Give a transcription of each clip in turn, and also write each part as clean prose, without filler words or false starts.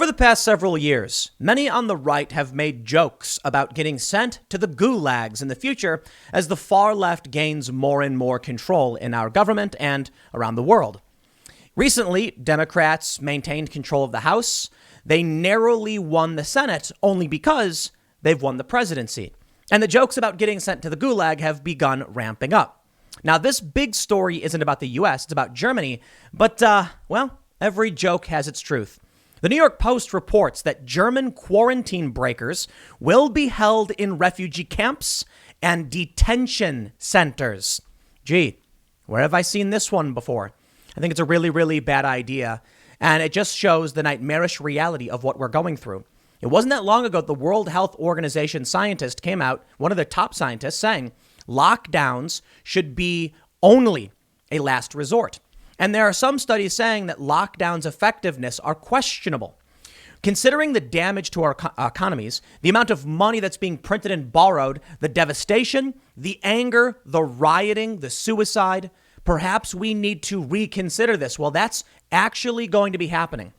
Over the past several years, many on the right have made jokes about getting sent to the gulags in the future as the far left gains more and more control in our government and around the world. Recently, Democrats maintained control of the House. They narrowly won the Senate only because they've won the presidency. And the jokes about getting sent to the gulag have begun ramping up. Now, this big story isn't about the U.S., it's about Germany. But, every joke has its truth. The New York Post reports that German quarantine breakers will be held in refugee camps and detention centers. Gee, where have I seen this one before? I think it's a really, really bad idea. And it just shows the nightmarish reality of what we're going through. It wasn't that long ago the World Health Organization scientist came out, one of their top scientists, saying lockdowns should be only a last resort. And there are some studies saying that lockdowns' effectiveness are questionable. Considering the damage to our economies, the amount of money that's being printed and borrowed, the devastation, the anger, the rioting, the suicide, perhaps we need to reconsider this. Well, that's actually going to be happening.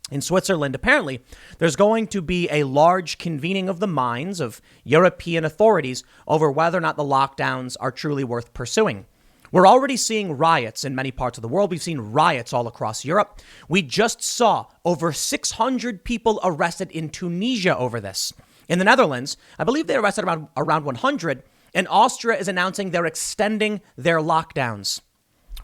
In Switzerland, apparently, there's going to be a large convening of the minds of European authorities over whether or not the lockdowns are truly worth pursuing. We're already seeing riots in many parts of the world. We've seen riots all across Europe. We just saw over 600 people arrested in Tunisia over this. In the Netherlands, I believe they arrested around 100, and Austria is announcing they're extending their lockdowns.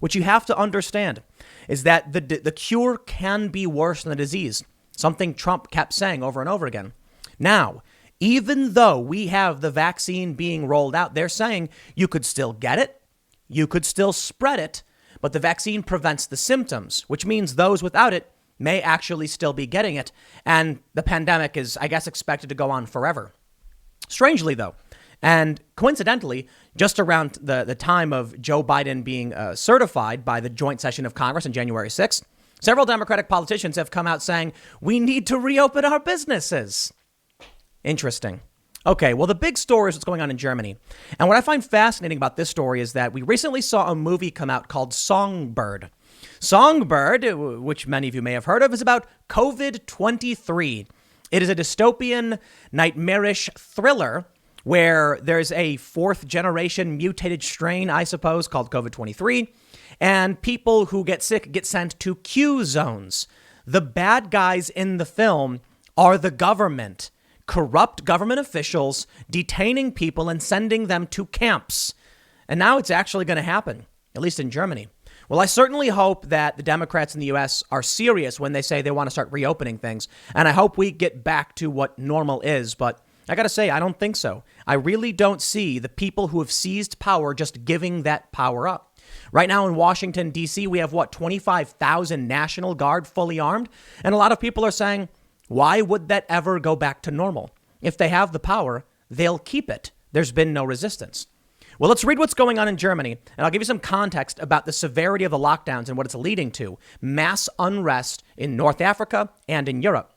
What you have to understand is that the cure can be worse than the disease, something Trump kept saying over and over again. Now, even though we have the vaccine being rolled out, they're saying you could still get it. You could still spread it, but the vaccine prevents the symptoms, which means those without it may actually still be getting it. And the pandemic is, I guess, expected to go on forever. Strangely, though, and coincidentally, just around the time of Joe Biden being certified by the joint session of Congress on January 6th, several Democratic politicians have come out saying we need to reopen our businesses. Interesting. Okay, well, the big story is what's going on in Germany. And what I find fascinating about this story is that we recently saw a movie come out called Songbird. Songbird, which many of you may have heard of, is about COVID-23. It is a dystopian, nightmarish thriller where there's a fourth generation mutated strain, I suppose, called COVID-23. And people who get sick get sent to Q zones. The bad guys in the film are the government. Corrupt government officials detaining people and sending them to camps. And now it's actually going to happen, at least in Germany. Well, I certainly hope that the Democrats in the U.S. are serious when they say they want to start reopening things. And I hope we get back to what normal is. But I got to say, I don't think so. I really don't see the people who have seized power just giving that power up. Right now in Washington, D.C., we have 25,000 National Guard fully armed. And a lot of people are saying, why would that ever go back to normal? If they have the power, they'll keep it. There's been no resistance. Well, let's read what's going on in Germany, and I'll give you some context about the severity of the lockdowns and what it's leading to. Mass unrest in North Africa and in Europe.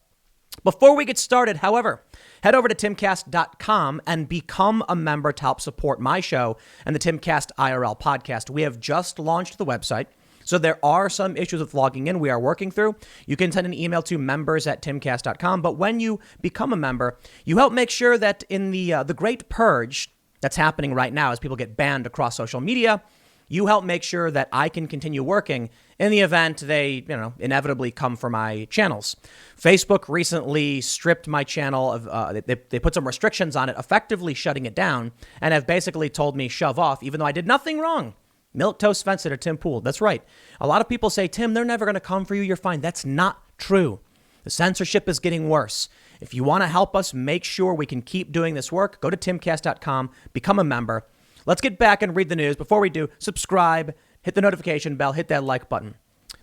Before we get started, however, head over to timcast.com and become a member to help support my show and the Timcast IRL podcast. We have just launched the website. So there are some issues with logging in we are working through. You can send an email to members@timcast.com. But when you become a member, you help make sure that in the great purge that's happening right now as people get banned across social media, you help make sure that I can continue working in the event they, inevitably come for my channels. Facebook recently stripped my channel of, they put some restrictions on it, effectively shutting it down, and have basically told me shove off, even though I did nothing wrong. Milquetoast Fencer, Tim Pool. That's right. A lot of people say, Tim, they're never going to come for you. You're fine. That's not true. The censorship is getting worse. If you want to help us make sure we can keep doing this work, go to timcast.com, become a member. Let's get back and read the news. Before we do, subscribe, hit the notification bell, hit that like button.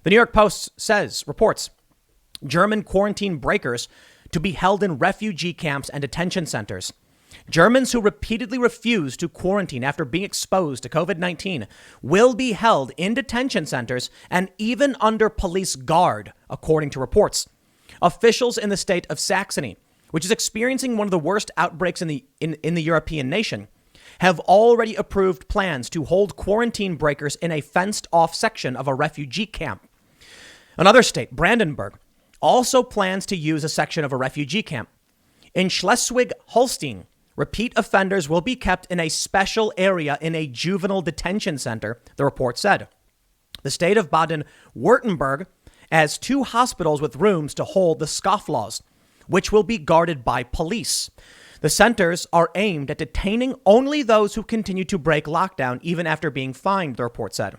The New York Post reports, German quarantine breakers to be held in refugee camps and detention centers. Germans who repeatedly refuse to quarantine after being exposed to COVID-19 will be held in detention centers and even under police guard, according to reports. Officials in the state of Saxony, which is experiencing one of the worst outbreaks in the European nation, have already approved plans to hold quarantine breakers in a fenced-off section of a refugee camp. Another state, Brandenburg, also plans to use a section of a refugee camp. In Schleswig-Holstein, repeat offenders will be kept in a special area in a juvenile detention center, the report said. The state of Baden-Württemberg has 2 hospitals with rooms to hold the scofflaws, which will be guarded by police. The centers are aimed at detaining only those who continue to break lockdown, even after being fined, the report said.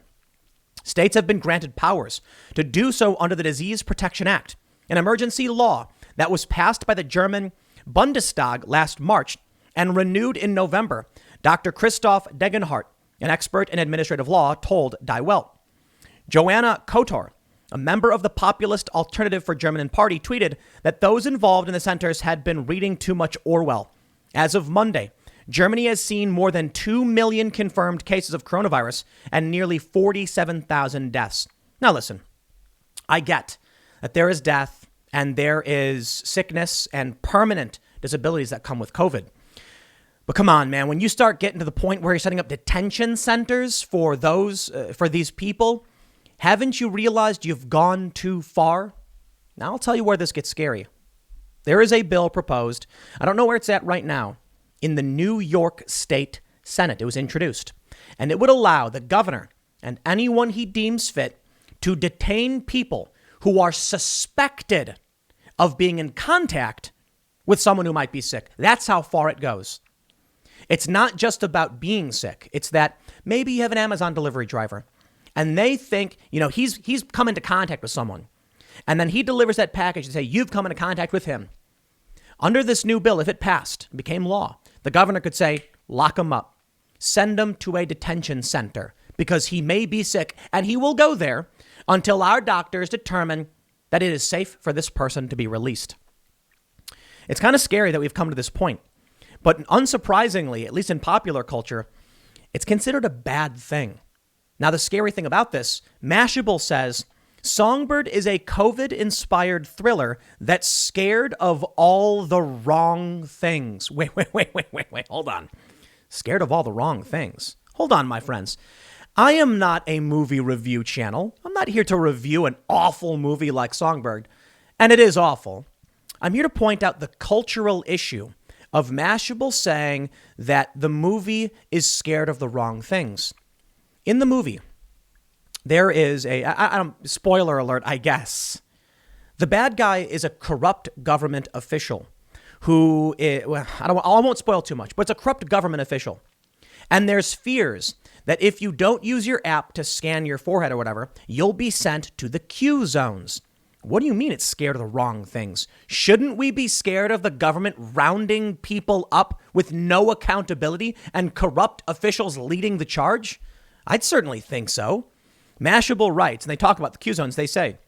States have been granted powers to do so under the Disease Protection Act, an emergency law that was passed by the German Bundestag last March and renewed in November. Dr. Christoph Degenhardt, an expert in administrative law, told Die Welt. Joanna Kotor, a member of the populist Alternative for German Party, tweeted that those involved in the centers had been reading too much Orwell. As of Monday, Germany has seen more than 2 million confirmed cases of coronavirus and nearly 47,000 deaths. Now listen, I get that there is death and there is sickness and permanent disabilities that come with COVID. But come on, man, when you start getting to the point where you're setting up detention centers for these people, haven't you realized you've gone too far? Now I'll tell you where this gets scary. There is a bill proposed. I don't know where it's at right now. In the New York State Senate, it was introduced, and it would allow the governor and anyone he deems fit to detain people who are suspected of being in contact with someone who might be sick. That's how far it goes. It's not just about being sick. It's that maybe you have an Amazon delivery driver and they think, he's come into contact with someone. And then he delivers that package and say, you've come into contact with him. Under this new bill, if it passed, became law, the governor could say, lock him up, send him to a detention center because he may be sick and he will go there until our doctors determine that it is safe for this person to be released. It's kind of scary that we've come to this point. But unsurprisingly, at least in popular culture, it's considered a bad thing. Now, the scary thing about this, Mashable says, Songbird is a COVID-inspired thriller that's scared of all the wrong things. Wait, hold on. Scared of all the wrong things. Hold on, my friends. I am not a movie review channel. I'm not here to review an awful movie like Songbird, and it is awful. I'm here to point out the cultural issue of Mashable saying that the movie is scared of the wrong things. In the movie, there is spoiler alert, I guess. The bad guy is a corrupt government official who I won't spoil too much, but it's a corrupt government official. And there's fears that if you don't use your app to scan your forehead or whatever, you'll be sent to the Q zones. What do you mean it's scared of the wrong things? Shouldn't we be scared of the government rounding people up with no accountability and corrupt officials leading the charge? I'd certainly think so. Mashable writes, and they talk about the Q zones, they say,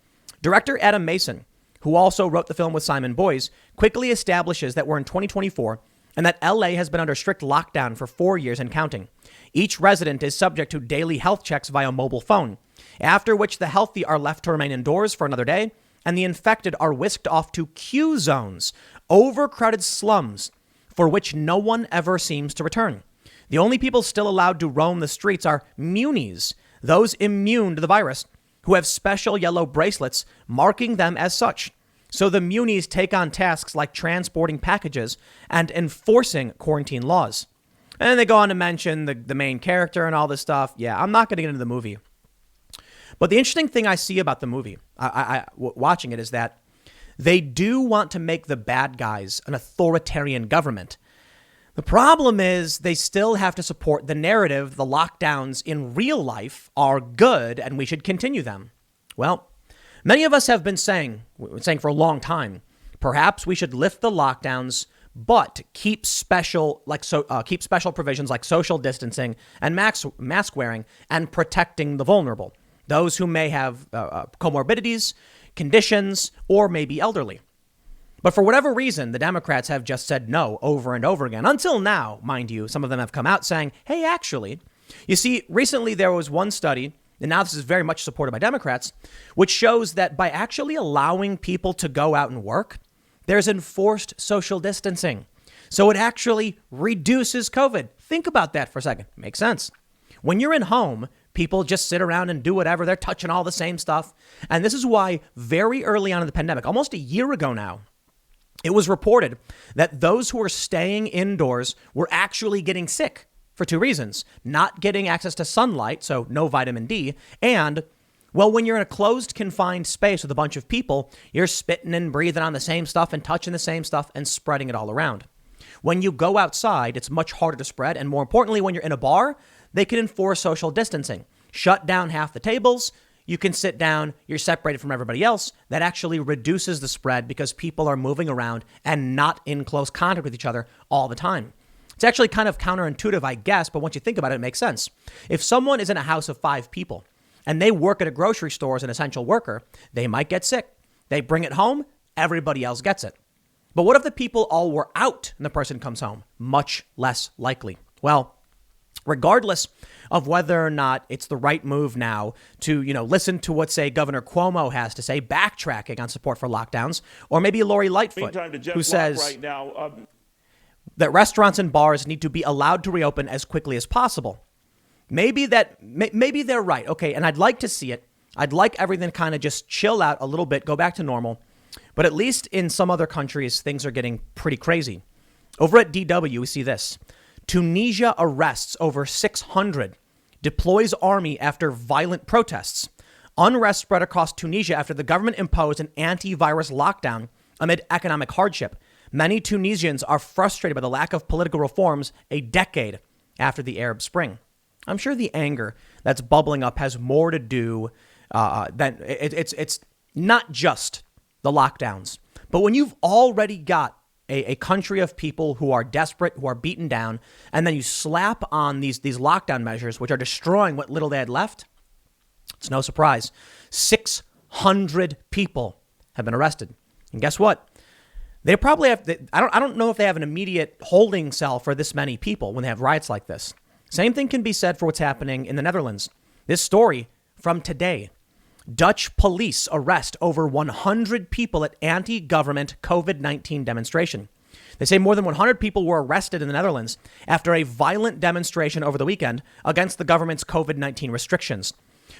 director Adam Mason, who also wrote the film with Simon Boyes, quickly establishes that we're in 2024 and that LA has been under strict lockdown for 4 years and counting. Each resident is subject to daily health checks via mobile phone, after which the healthy are left to remain indoors for another day, and the infected are whisked off to Q zones, overcrowded slums, for which no one ever seems to return. The only people still allowed to roam the streets are munis, those immune to the virus, who have special yellow bracelets marking them as such. So the munis take on tasks like transporting packages and enforcing quarantine laws. And then they go on to mention the main character and all this stuff. Yeah, I'm not going to get into the movie. But the interesting thing I see about the movie, watching it, is that they do want to make the bad guys an authoritarian government. The problem is they still have to support the narrative the lockdowns in real life are good and we should continue them. Well, many of us have been saying for a long time, perhaps we should lift the lockdowns, but keep special provisions like social distancing and mask wearing and protecting the vulnerable, those who may have comorbidities, conditions, or may be elderly. But for whatever reason, the Democrats have just said no over and over again. Until now, mind you, some of them have come out saying, hey, actually, you see, recently there was one study, and now this is very much supported by Democrats, which shows that by actually allowing people to go out and work, there's enforced social distancing. So it actually reduces COVID. Think about that for a second. Makes sense. When you're in home, People just sit around and do whatever. They're touching all the same stuff. And this is why very early on in the pandemic, almost a year ago now, it was reported that those who were staying indoors were actually getting sick for two reasons: not getting access to sunlight, so no vitamin D, and, well, when you're in a closed, confined space with a bunch of people, you're spitting and breathing on the same stuff and touching the same stuff and spreading it all around. When you go outside, it's much harder to spread. And more importantly, when you're in a bar, they can enforce social distancing, shut down half the tables. You can sit down, you're separated from everybody else. That actually reduces the spread because people are moving around and not in close contact with each other all the time. It's actually kind of counterintuitive, I guess, but once you think about it, it makes sense. If someone is in a house of 5 people and they work at a grocery store as an essential worker, they might get sick. They bring it home, everybody else gets it. But what if the people all were out and the person comes home? Much less likely. Well, regardless of whether or not it's the right move now to, listen to what, say, Governor Cuomo has to say, backtracking on support for lockdowns, or maybe Lori Lightfoot, who says that restaurants and bars need to be allowed to reopen as quickly as possible. Maybe they're right. Okay, and I'd like to see it. I'd like everything to kind of just chill out a little bit, go back to normal. But at least in some other countries, things are getting pretty crazy. Over at DW, we see this. Tunisia arrests over 600, deploys army after violent protests. Unrest spread across Tunisia after the government imposed an antivirus lockdown amid economic hardship. Many Tunisians are frustrated by the lack of political reforms a decade after the Arab Spring. I'm sure the anger that's bubbling up has more to do than it's not just the lockdowns. But when you've already got a country of people who are desperate, who are beaten down, and then you slap on these lockdown measures, which are destroying what little they had left, it's no surprise. 600 people have been arrested. And guess what? They probably have, I don't know if they have an immediate holding cell for this many people when they have riots like this. Same thing can be said for what's happening in the Netherlands. This story from today. Dutch police arrest over 100 people at anti-government COVID-19 demonstration. They say more than 100 people were arrested in the Netherlands after a violent demonstration over the weekend against the government's COVID-19 restrictions.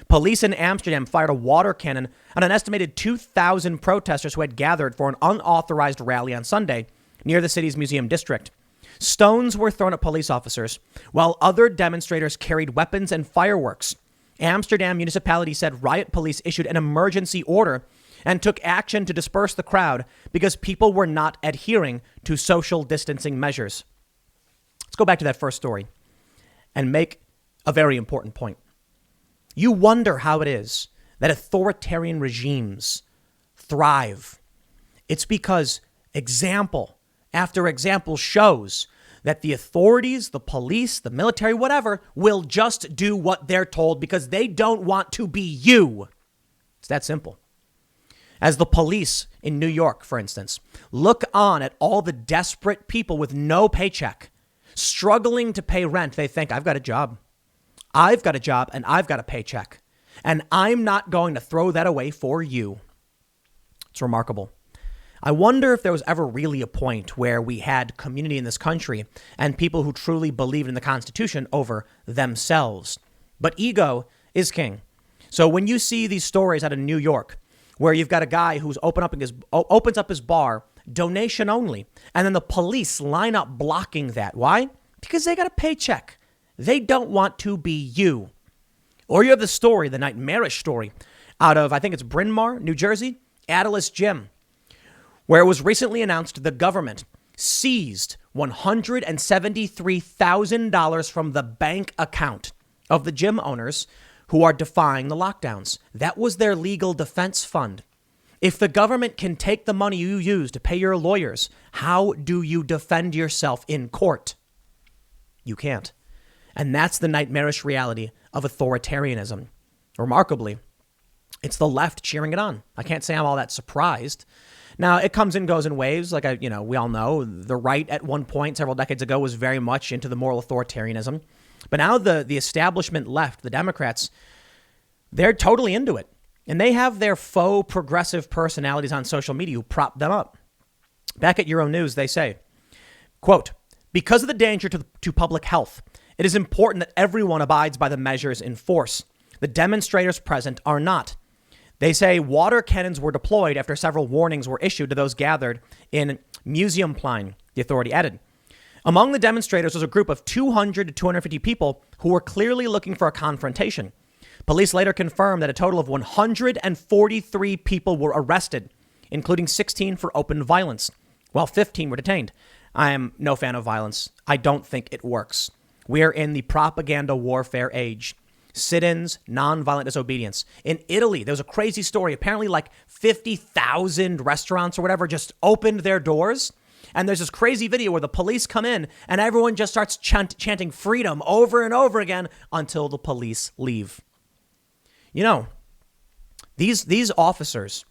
Police in Amsterdam fired a water cannon on an estimated 2,000 protesters who had gathered for an unauthorized rally on Sunday near the city's museum district. Stones were thrown at police officers, while other demonstrators carried weapons and fireworks. Amsterdam municipality said riot police issued an emergency order and took action to disperse the crowd because people were not adhering to social distancing measures. Let's go back to that first story and make a very important point. You wonder how it is that authoritarian regimes thrive. It's because example after example shows that the authorities, the police, the military, whatever, will just do what they're told because they don't want to be you. It's that simple. As the police in New York, for instance, look on at all the desperate people with no paycheck, struggling to pay rent, they think, I've got a job. I've got a job and I've got a paycheck. And I'm not going to throw that away for you. It's remarkable. I wonder if there was ever really a point where we had community in this country and people who truly believed in the Constitution over themselves. But ego is king. So when you see these stories out of New York, where you've got a guy who's opens up his bar, donation only, and then the police line up blocking that. Why? Because they got a paycheck. They don't want to be you. Or you have the story, the nightmarish story, out of, I think it's Bryn Mawr, New Jersey, Atilis Gym, where it was recently announced the government seized $173,000 from the bank account of the gym owners who are defying the lockdowns. That was their legal defense fund. If the government can take the money you use to pay your lawyers, how do you defend yourself in court? You can't. And that's the nightmarish reality of authoritarianism. Remarkably, it's the left cheering it on. I can't say I'm all that surprised. Now, it comes and goes in waves. Like, we all know the right at one point several decades ago was very much into the moral authoritarianism. But now the establishment left, the Democrats, they're totally into it. And they have their faux progressive personalities on social media who prop them up. Back at Euronews, they say, quote, because of the danger to public health, It is important that everyone abides by the measures in force. The demonstrators present are not. They say water cannons were deployed after several warnings were issued to those gathered in Museumplein, the authority added. Among the demonstrators was a group of 200 to 250 people who were clearly looking for a confrontation. Police later confirmed that a total of 143 people were arrested, including 16 for open violence, while 15 were detained. I am no fan of violence. I don't think it works. We are in the propaganda warfare age. Sit-ins, nonviolent disobedience. In Italy, there was a crazy story. Apparently like 50,000 restaurants or whatever just opened their doors. And there's this crazy video where the police come in and everyone just starts chanting freedom over and over again until the police leave. You know, these officers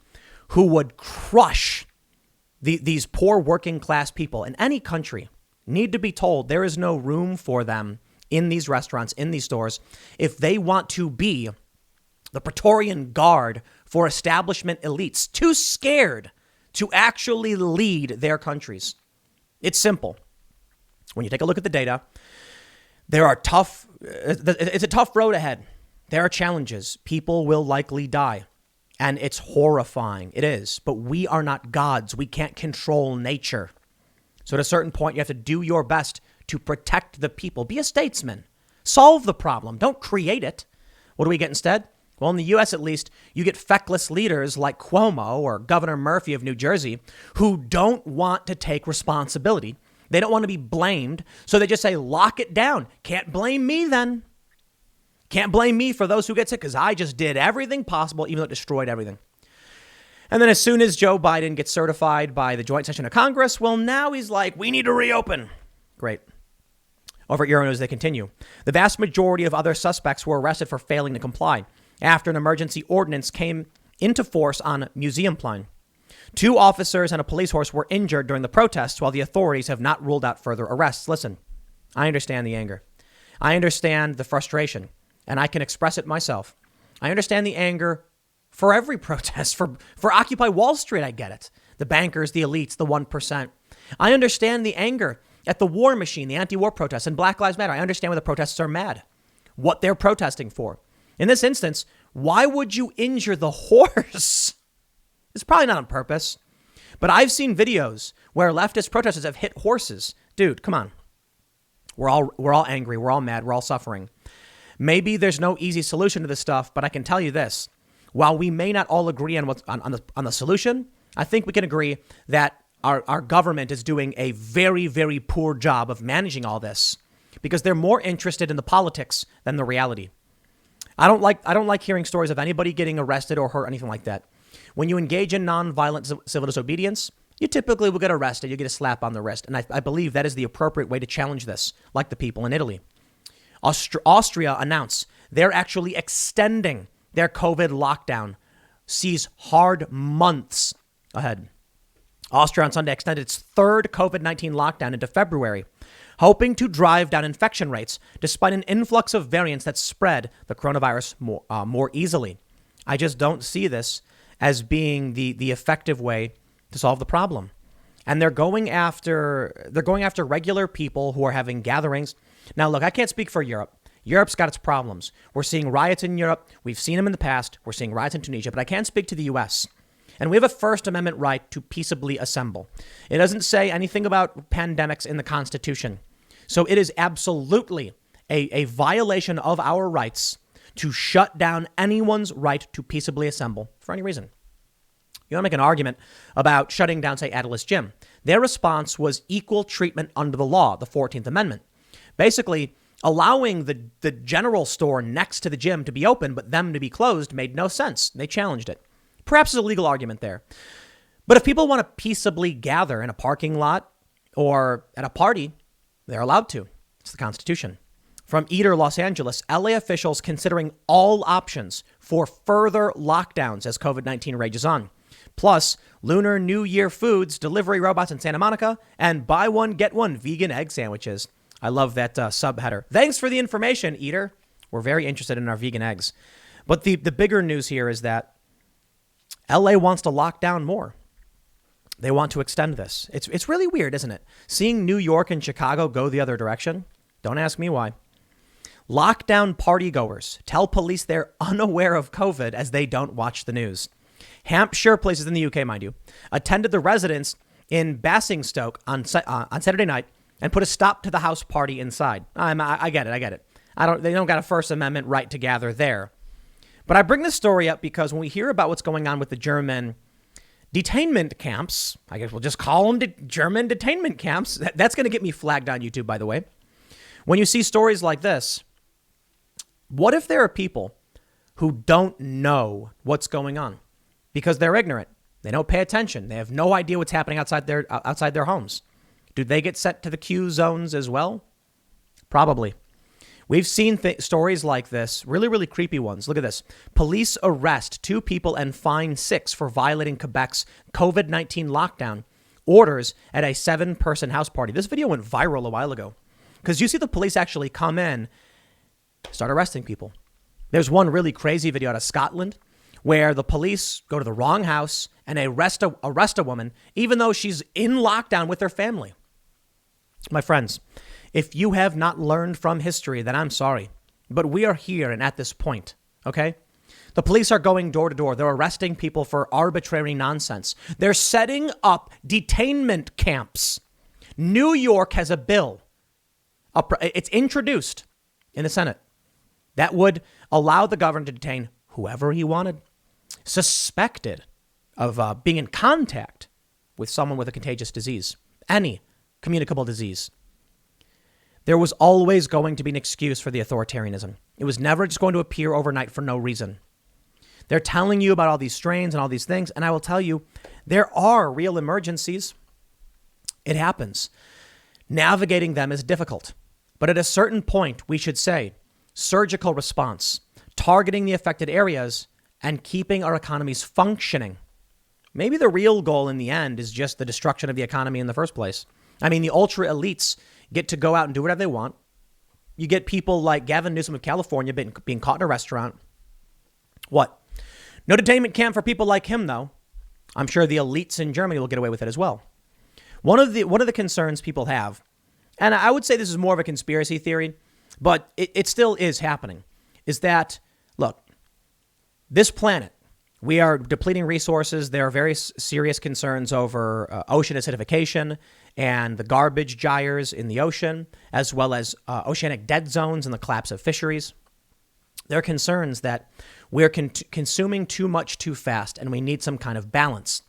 who would crush these poor working class people in any country need to be told there is no room for them in these restaurants, in these stores, if they want to be the Praetorian Guard for establishment elites, too scared to actually lead their countries. It's simple. When you take a look at the data, it's a tough road ahead. There are challenges. People will likely die. And it's horrifying. It is. But we are not gods. We can't control nature. So at a certain point, you have to do your best to protect the people. Be a statesman. Solve the problem. Don't create it. What do we get instead? Well, in the U.S. at least, you get feckless leaders like Cuomo or Governor Murphy of New Jersey who don't want to take responsibility. They don't want to be blamed. So they just say, lock it down. Can't blame me then. Can't blame me for those who get sick because I just did everything possible, even though it destroyed everything. And then as soon as Joe Biden gets certified by the joint session of Congress, well, now he's like, we need to reopen. Great. Over at Euronews, they continue. The vast majority of other suspects were arrested for failing to comply after an emergency ordinance came into force on Museumplein. 2 officers and a police horse were injured during the protests, while the authorities have not ruled out further arrests. Listen, I understand the anger. I understand the frustration, and I can express it myself. I understand the anger for every protest, for Occupy Wall Street. I get it. The bankers, the elites, the 1%. I understand the anger at the war machine, the anti-war protests, and Black Lives Matter. I understand why the protesters are mad, what they're protesting for. In this instance, why would you injure the horse? It's probably not on purpose, but I've seen videos where leftist protesters have hit horses. Dude, come on. We're all angry. We're all mad. We're all suffering. Maybe there's no easy solution to this stuff, but I can tell you this. While we may not all agree on on the solution, I think we can agree that our government is doing a very, very poor job of managing all this because they're more interested in the politics than the reality. I don't like hearing stories of anybody getting arrested or hurt or anything like that. When you engage in nonviolent civil disobedience, you typically will get arrested. You get a slap on the wrist. And I believe that is the appropriate way to challenge this, like the people in Italy. Austria announced they're actually extending their COVID lockdown, sees hard months ahead. Austria on Sunday extended its 3rd COVID-19 lockdown into February, hoping to drive down infection rates despite an influx of variants that spread the coronavirus more easily. I just don't see this as being the effective way to solve the problem. And they're going after regular people who are having gatherings. Now, look, I can't speak for Europe. Europe's got its problems. We're seeing riots in Europe. We've seen them in the past. We're seeing riots in Tunisia, but I can't speak to the U.S. And we have a First Amendment right to peaceably assemble. It doesn't say anything about pandemics in the Constitution. So it is absolutely a violation of our rights to shut down anyone's right to peaceably assemble for any reason. You want to make an argument about shutting down, say, Atilis Gym. Their response was equal treatment under the law, the 14th Amendment. Basically, allowing the general store next to the gym to be open, but them to be closed made no sense. They challenged it. Perhaps there's a legal argument there. But if people want to peaceably gather in a parking lot or at a party, they're allowed to. It's the Constitution. From Eater, Los Angeles, LA officials considering all options for further lockdowns as COVID-19 rages on. Plus, Lunar New Year foods, delivery robots in Santa Monica, and buy one, get one vegan egg sandwiches. I love that subheader. Thanks for the information, Eater. We're very interested in our vegan eggs. But the bigger news here is that LA wants to lock down more. They want to extend this. It's really weird, isn't it? Seeing New York and Chicago go the other direction. Don't ask me why. Lockdown partygoers tell police they're unaware of COVID as they don't watch the news. Hampshire, places in the UK, mind you, attended the residence in Basingstoke on Saturday night and put a stop to the house party inside. I get it. They don't got a First Amendment right to gather there. But I bring this story up because when we hear about what's going on with the German detainment camps, I guess we'll just call them German detainment camps. That's going to get me flagged on YouTube, by the way. When you see stories like this, what if there are people who don't know what's going on because they're ignorant? They don't pay attention. They have no idea what's happening outside their homes. Do they get sent to the Q zones as well? Probably. We've seen stories like this, really, really creepy ones. Look at this. Police arrest 2 people and fine 6 for violating Quebec's COVID-19 lockdown orders at a 7-person house party. This video went viral a while ago because you see the police actually come in, start arresting people. There's one really crazy video out of Scotland where the police go to the wrong house and arrest a woman, even though she's in lockdown with her family. My friends, if you have not learned from history, then I'm sorry. But we are here and at this point, okay? The police are going door to door. They're arresting people for arbitrary nonsense. They're setting up detainment camps. New York has a bill. It's introduced in the Senate that would allow the governor to detain whoever he wanted, suspected of being in contact with someone with a contagious disease, any communicable disease. There was always going to be an excuse for the authoritarianism. It was never just going to appear overnight for no reason. They're telling you about all these strains and all these things, and I will tell you, there are real emergencies. It happens. Navigating them is difficult. But at a certain point, we should say, surgical response, targeting the affected areas, and keeping our economies functioning. Maybe the real goal in the end is just the destruction of the economy in the first place. I mean, the ultra elites get to go out and do whatever they want. You get people like Gavin Newsom of California being caught in a restaurant. What? No detainment camp for people like him, though. I'm sure the elites in Germany will get away with it as well. One of the concerns people have, and I would say this is more of a conspiracy theory, but it still is happening, is that, look, this planet, we are depleting resources. There are very serious concerns over ocean acidification and the garbage gyres in the ocean, as well as oceanic dead zones and the collapse of fisheries. There are concerns that we're consuming too much too fast and we need some kind of balance.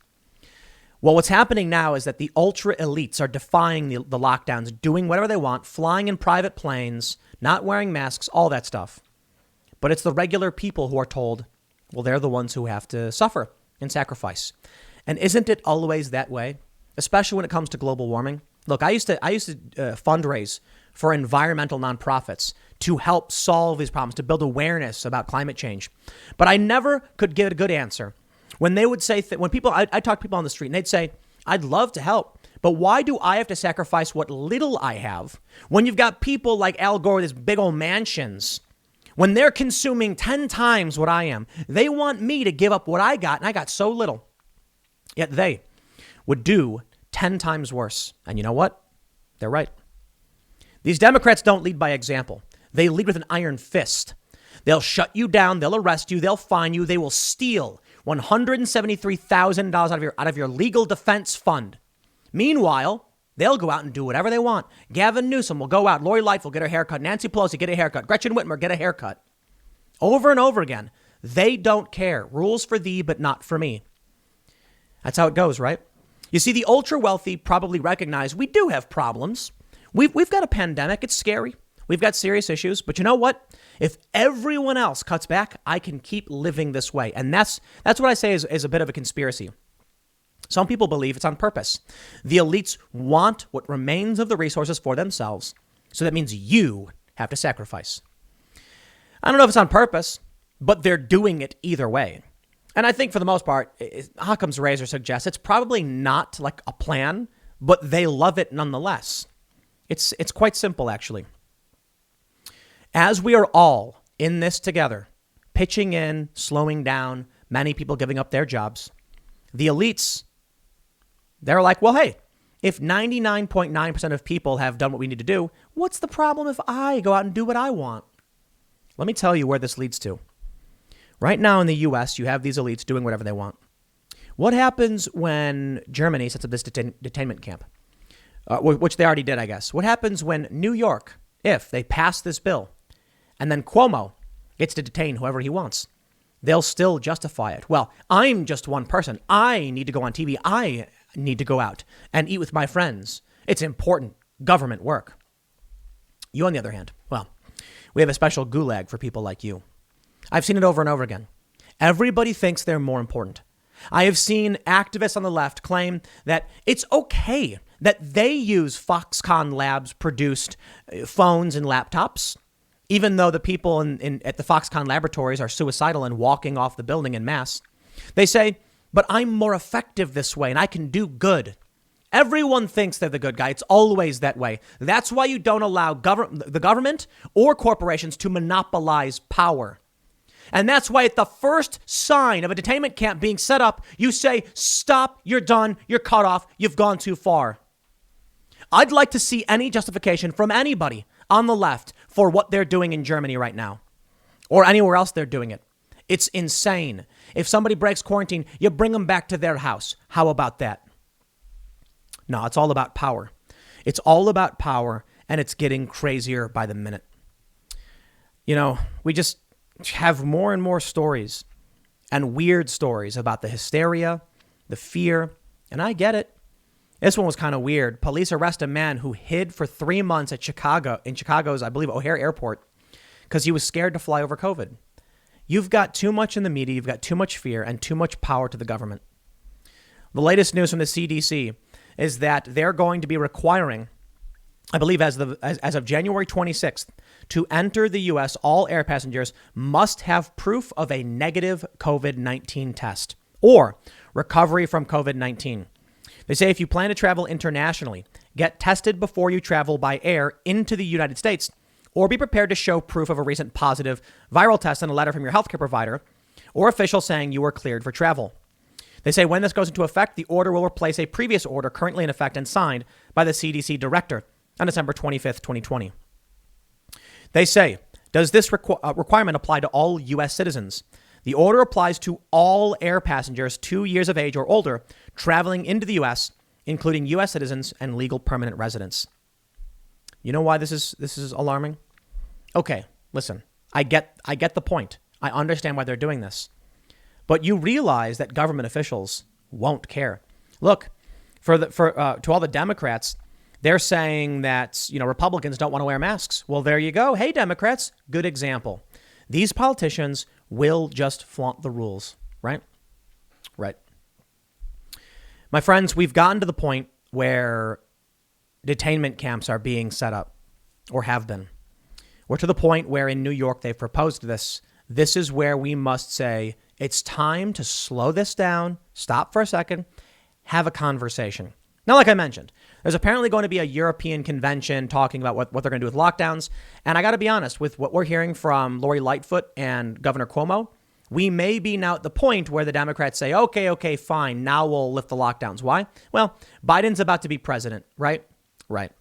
Well, what's happening now is that the ultra elites are defying the lockdowns, doing whatever they want, flying in private planes, not wearing masks, all that stuff. But it's the regular people who are told, well, they're the ones who have to suffer and sacrifice. And isn't it always that way, especially when it comes to global warming? Look, I used to fundraise for environmental nonprofits to help solve these problems, to build awareness about climate change. But I never could get a good answer when they would say, I talk to people on the street and they'd say, I'd love to help, but why do I have to sacrifice what little I have when you've got people like Al Gore with his big old mansions? When they're consuming 10 times what I am, they want me to give up what I got, and I got so little. Yet they would do 10 times worse. And you know what? They're right. These Democrats don't lead by example. They lead with an iron fist. They'll shut you down. They'll arrest you. They'll fine you. They will steal $173,000 out of your legal defense fund. Meanwhile, they'll go out and do whatever they want. Gavin Newsom will go out. Lori Lightfoot will get her haircut. Nancy Pelosi get a haircut. Gretchen Whitmer get a haircut. Over and over again. They don't care. Rules for thee, but not for me. That's how it goes, right? You see, the ultra wealthy probably recognize we do have problems. We've got a pandemic. It's scary. We've got serious issues. But you know what? If everyone else cuts back, I can keep living this way. And that's what I say is a bit of a conspiracy. Some people believe it's on purpose. The elites want what remains of the resources for themselves. So that means you have to sacrifice. I don't know if it's on purpose, but they're doing it either way. And I think for the most part, Occam's razor suggests it's probably not like a plan, but they love it nonetheless. It's quite simple, actually. As we are all in this together, pitching in, slowing down, many people giving up their jobs, the elites, they're like, well, hey, if 99.9% of people have done what we need to do, what's the problem if I go out and do what I want? Let me tell you where this leads to. Right now in the U.S., you have these elites doing whatever they want. What happens when Germany sets up this detainment camp? Which they already did, I guess. What happens when New York, if they pass this bill, and then Cuomo gets to detain whoever he wants? They'll still justify it. Well, I'm just one person. I need to go on TV. I need to go out and eat with my friends. It's important government work. You, on the other hand, well, we have a special gulag for people like you. I've seen it over and over again. Everybody thinks they're more important. I have seen activists on the left claim that it's okay that they use Foxconn Labs produced phones and laptops, even though the people at the Foxconn laboratories are suicidal and walking off the building en masse. They say, but I'm more effective this way and I can do good. Everyone thinks they're the good guy. It's always that way. That's why you don't allow the government or corporations to monopolize power. And that's why at the first sign of a detainment camp being set up, you say, stop, you're done, you're cut off, you've gone too far. I'd like to see any justification from anybody on the left for what they're doing in Germany right now or anywhere else they're doing it. It's insane. If somebody breaks quarantine, you bring them back to their house. How about that? No, it's all about power. It's all about power, and it's getting crazier by the minute. You know, we just have more and more stories and weird stories about the hysteria, the fear, and I get it. This one was kind of weird. Police arrest a man who hid for 3 months in Chicago's, I believe, O'Hare Airport because he was scared to fly over COVID. You've got too much in the media, you've got too much fear and too much power to the government. The latest news from the CDC is that they're going to be requiring, I believe as of January 26th, to enter the U.S., all air passengers must have proof of a negative COVID-19 test or recovery from COVID-19. They say if you plan to travel internationally, get tested before you travel by air into the United States, or be prepared to show proof of a recent positive viral test and a letter from your healthcare provider or official saying you were cleared for travel. They say when this goes into effect, the order will replace a previous order currently in effect and signed by the CDC director on December 25th, 2020. They say, does this requirement apply to all U.S. citizens? The order applies to all air passengers 2 years of age or older traveling into the U.S., including U.S. citizens and legal permanent residents. You know why this is alarming? Okay, listen, I get the point. I understand why they're doing this. But you realize that government officials won't care. Look, to all the Democrats, they're saying that, Republicans don't want to wear masks. Well, there you go. Hey, Democrats, good example. These politicians will just flaunt the rules, right? Right. My friends, we've gotten to the point where detainment camps are being set up or have been. We're to the point where in New York, they've proposed this. This is where we must say it's time to slow this down, stop for a second, have a conversation. Now, like I mentioned, there's apparently going to be a European convention talking about what they're going to do with lockdowns. And I got to be honest, with what we're hearing from Lori Lightfoot and Governor Cuomo, we may be now at the point where the Democrats say, okay, fine, now we'll lift the lockdowns. Why? Well, Biden's about to be president, right? Right.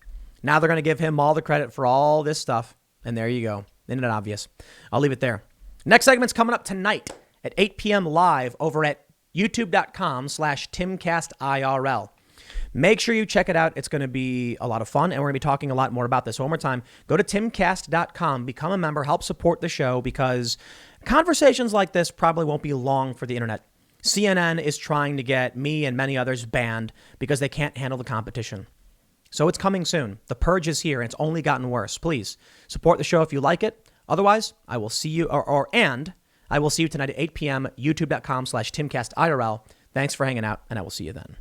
Now they're going to give him all the credit for all this stuff. And there you go. Isn't it obvious? I'll leave it there. Next segment's coming up tonight at 8 p.m. live over at youtube.com/TimCastIRL. Make sure you check it out. It's going to be a lot of fun, and we're going to be talking a lot more about this. One more time, go to timcast.com, become a member, help support the show, because conversations like this probably won't be long for the internet. CNN is trying to get me and many others banned because they can't handle the competition. So it's coming soon. The purge is here, and it's only gotten worse. Please support the show if you like it. Otherwise, I will see you, I will see you tonight at 8 p.m. youtube.com/TimCastIRL. Thanks for hanging out, and I will see you then.